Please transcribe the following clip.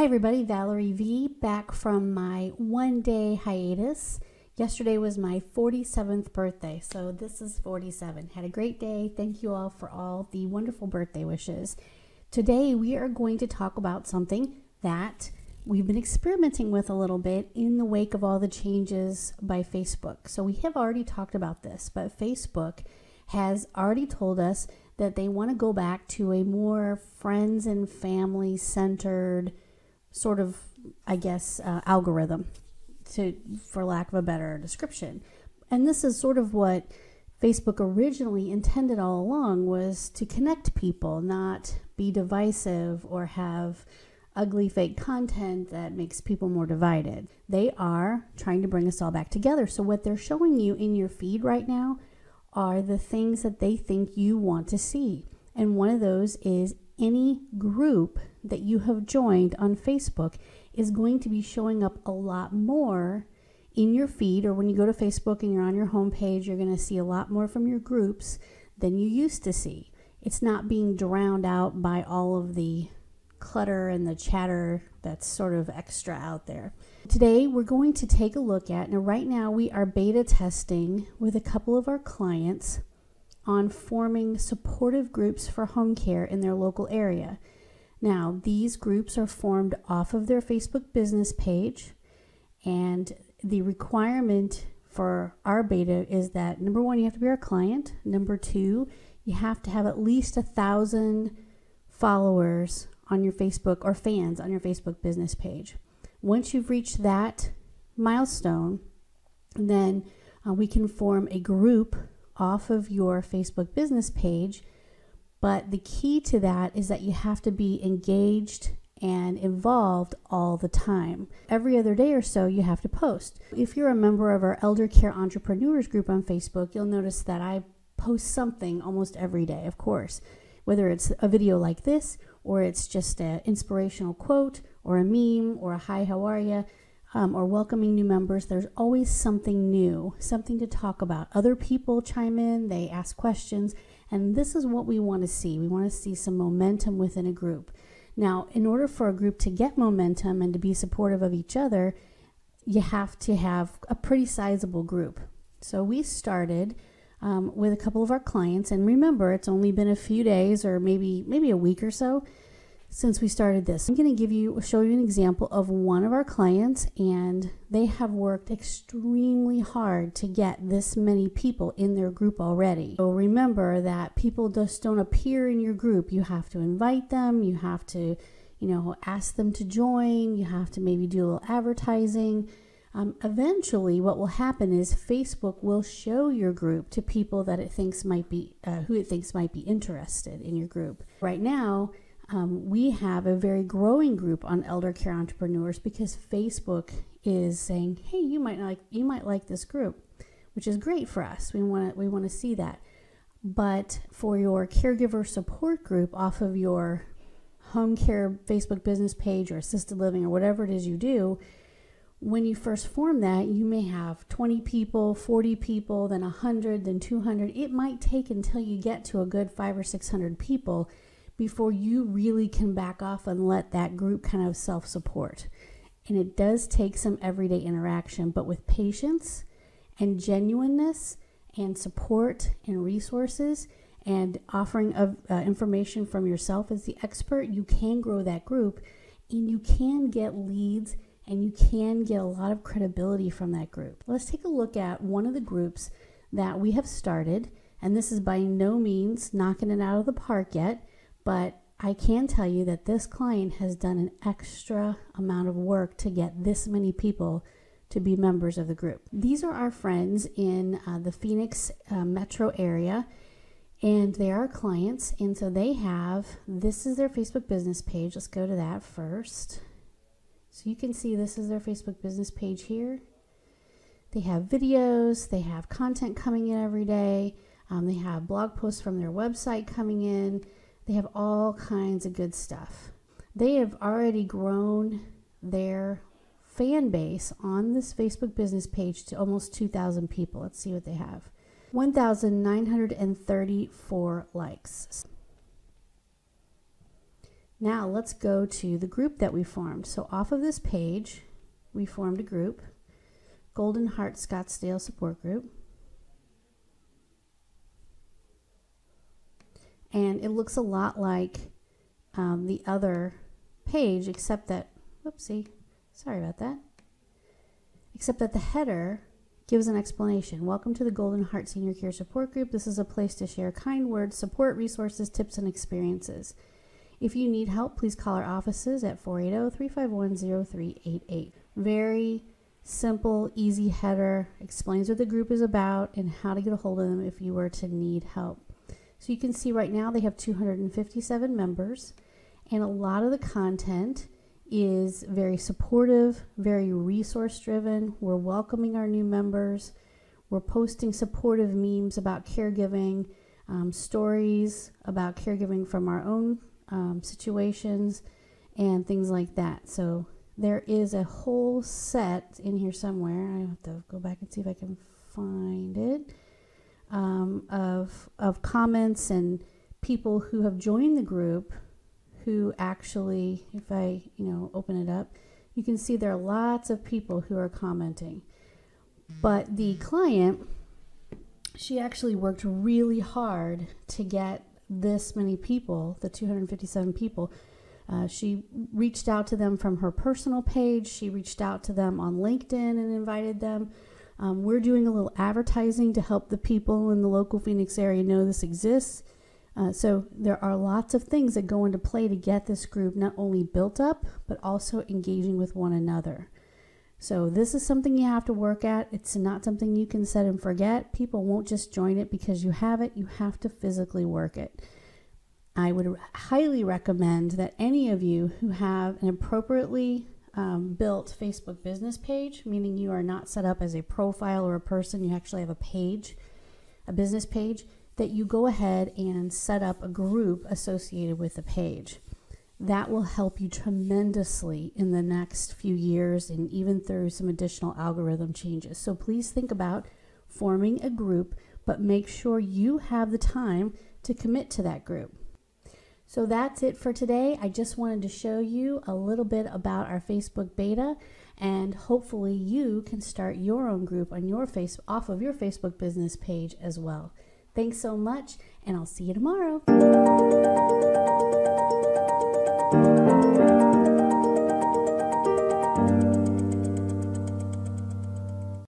everybody, Valerie V back from my one-day hiatus. Yesterday was my 47th birthday, so this is 47. Had a great day. Thank you all for all the wonderful birthday wishes. Today we are going to talk about something that we've been experimenting with a little bit in the wake of all the changes by Facebook. So we have already talked about this, but Facebook has already told us that they want to go back to a more friends and family centered sort of, algorithm, for lack of a better description. And this is sort of what Facebook originally intended all along, was to connect people, not be divisive or have ugly fake content that makes people more divided. They are trying to bring us all back together. So what they're showing you in your feed right now are the things that they think you want to see. And one of those is any group that you have joined on Facebook is going to be showing up a lot more in your feed, or when you go to Facebook and you're on your homepage, you're going to see a lot more from your groups than you used to see. It's not being drowned out by all of the clutter and the chatter that's sort of extra out there. Today we're going to take a look at, now right now we are beta testing with a couple of our clients on forming supportive groups for home care in their local area. Now, these groups are formed off of their Facebook business page, and the requirement for our beta is that, number one, you have to be our client. Number two, you have to have at least 1,000 followers on your Facebook, or fans on your Facebook business page. Once you've reached that milestone, then we can form a group off of your Facebook business page. But the key to that is that you have to be engaged and involved all the time. Every other day or so, you have to post. If you're a member of our Elder Care Entrepreneurs group on Facebook, you'll notice that I post something almost every day, of course, whether it's a video like this, or it's just an inspirational quote, or a meme, or a hi, how are you, or welcoming new members. There's always something new, something to talk about. Other people chime in, they ask questions, and this is what we want to see. We want to see some momentum within a group. Now, in order for a group to get momentum and to be supportive of each other, you have to have a pretty sizable group. So we started with a couple of our clients, and remember, it's only been a few days or maybe a week or so since we started this. I'm going to show you an example of one of our clients, and they have worked extremely hard to get this many people in their group already. So remember that people just don't appear in your group. You have to invite them, you have to, ask them to join, you have to maybe do a little advertising. Eventually, what will happen is Facebook will show your group to people that it thinks might be, who it thinks might be interested in your group. Right now, we have a very growing group on Elder Care Entrepreneurs because Facebook is saying, "Hey, you might like this group," which is great for us. We want to see that. But for your caregiver support group off of your home care Facebook business page or assisted living or whatever it is you do, when you first form that, you may have 20 people, 40 people, then 100, then 200. It might take until you get to a good 500 or 600 people before you really can back off and let that group kind of self-support. And it does take some everyday interaction, but with patience and genuineness and support and resources and offering of information from yourself as the expert, you can grow that group, and you can get leads, and you can get a lot of credibility from that group. Let's take a look at one of the groups that we have started, and this is by no means knocking it out of the park yet, but I can tell you that this client has done an extra amount of work to get this many people to be members of the group. These are our friends in the Phoenix metro area, and they are clients, and so this is their Facebook business page. Let's go to that first. So you can see this is their Facebook business page here. They have videos, they have content coming in every day, they have blog posts from their website coming in. They have all kinds of good stuff. They have already grown their fan base on this Facebook business page to almost 2,000 people. Let's see what they have. 1,934 likes. Now let's go to the group that we formed. So off of this page, we formed a group, Golden Heart Scottsdale Support Group. And it looks a lot like the other page, except that, whoopsie, sorry about that, except that the header gives an explanation. Welcome to the Golden Heart Senior Care Support Group. This is a place to share kind words, support, resources, tips, and experiences. If you need help, please call our offices at 480-351-0388. Very simple, easy header, explains what the group is about and how to get a hold of them if you were to need help. So you can see right now they have 257 members, and a lot of the content is very supportive, very resource driven. We're welcoming our new members. We're posting supportive memes about caregiving, stories about caregiving from our own situations and things like that. So there is a whole set in here somewhere. I have to go back and see if I can find it, of comments and people who have joined the group who actually, if I open it up, you can see there are lots of people who are commenting. But the client, she actually worked really hard to get this many people, the 257 people. She reached out to them from her personal page. She reached out to them on LinkedIn and invited them. We're doing a little advertising to help the people in the local Phoenix area know this exists. So there are lots of things that go into play to get this group not only built up, but also engaging with one another. So this is something you have to work at. It's not something you can set and forget. People won't just join it because you have it. You have to physically work it. I would highly recommend that any of you who have an appropriately built Facebook business page, meaning you are not set up as a profile or a person, you actually have a page, a business page, that you go ahead and set up a group associated with the page. That will help you tremendously in the next few years and even through some additional algorithm changes. So please think about forming a group, but make sure you have the time to commit to that group. So that's it for today. I just wanted to show you a little bit about our Facebook beta, and hopefully you can start your own group on your off of your Facebook business page as well. Thanks so much, and I'll see you tomorrow.